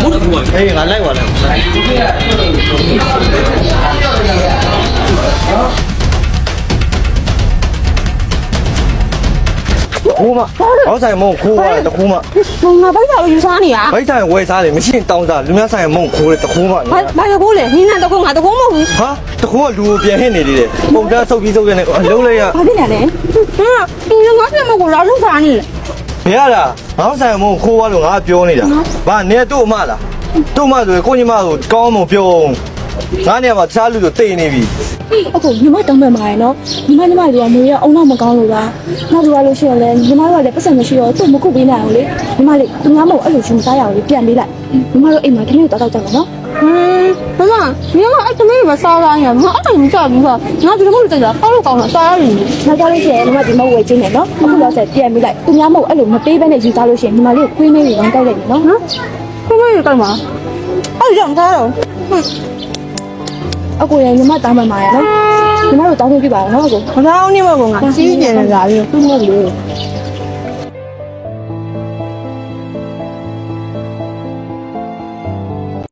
အေးငါလိုက်ပါလားခိုးမအောက်ဆိုင်မုံခိုးရတယ်တခိုးမ ငါဘိုက်စာကိုယူစားနေရ ဘိုက်ဆိုင်ဝယ်စားတယ်မရှိရင်တောင်းစားလူများဆိုင်မုံခိုးတယ်တခိုးမ ဘာကိုလဲနင်းနဲ့တကုန်းငါတကုန်းမဟုတ်ဘူး ဟာတခိုးကလူကိုပြန်ဟစ်နေသေးတယ်ပုံတန်းဆုပ်ပြီးဆုပ်ရနေအလုံးလေးရ ဘာဖြစ်နေလဲဟာသူငါပြန်မကိုလာလို့စားနေလေ ဘယ်ရတာအောက်ဆိုင်မုံခိုးသွားလို့ငါပြောနေတာဘာနေတို့မလားတို့မဆိုကိုညီမကိုကောင်းမပြောငါနေရာမှာတခြားလူဆိုတိတ်နေပြီ အခုညီမတောင်းပန်ပါရနော်ညီမတွေကမျိုးရအောင်တော့မကောင်းလို့လားနောက်ပြီးလို့ရှိရင်လည်းညီမတို့ကလည်းပတ်စံမရှိတော့သူ့မခုပေးနိုင်အောင်လေညီမလေးသူများမဟုတ်အဲ့လိုရှင်စားရအောင်လေပြန်ပေးလိုက်ညီမတို့အိမ်မှာခဏတော့တောက်ကြပါနော်မမညီမအဲ့တမီးမစားရရင်ငါအဲ့လိုမစားဘူးကငါဒီလိုမျိုးတက်တာအောက်လို့ကောင်းတာစားရရင်နောက်ကြလို့ရှိရင်ညီမဒီမဝယ်ချင်းနေနော်အခုတော့ဆက်ပြန်ပေးလိုက်သူများမဟုတ်အဲ့လိုမပေးဘဲနဲ့ယူစားလို့ရှိရင်ညီမလေးကိုခွေးမေးပြီးကောင်းတိုက်လိုက်နော်ခွေးမေးပြီးကောင်းပါအဲ့ကြောင့်သားတော့အကိုရညီမတောင်းပန်ပါရနော်ညီမတို့တောင်းပန်ပြပါနော်အကိုမသားအောင်နေမကောငါစီးကျင်နေတာပြီးသူ့မဟုတ်လို့